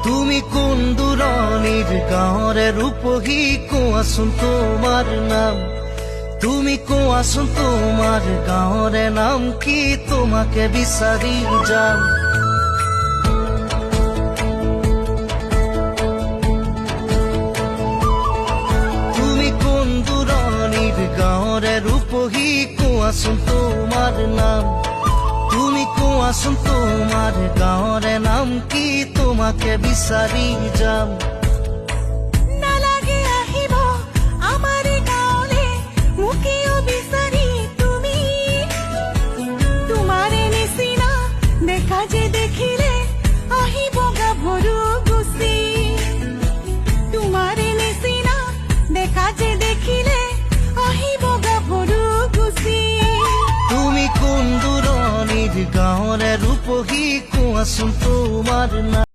তুমি কোন দূৰণিৰ গাঁৱৰে ৰূপহী কোৱাচোন তোমাৰ নাম তুমি কোৱাচোন তোমাৰ গাঁৱৰে নাম কি তোমাকে বিচাৰি যাম তুমি কোন দূৰণিৰ গাঁৱৰে ৰূপহী কোৱাচোন তোমাৰ নাম তুমি কোৱাচোন তোমাৰ গাঁৱৰে নাম কি তোমাকে বিচাৰি যাম নালাগে আহিব আমাৰ গাঁৱলে মুকিও বিচাৰি তুমি তোমাৰে নিচিনা দেখা যে দেখিলে আহিব গাভৰু গুচি তোমাৰে নিচিনা দেখা যে দেখিলে আহিব গাভৰু গুচি তুমি কোন দূৰণিৰ গাঁৱৰে ৰূপহী কোৱাচোন তোমাৰ নাম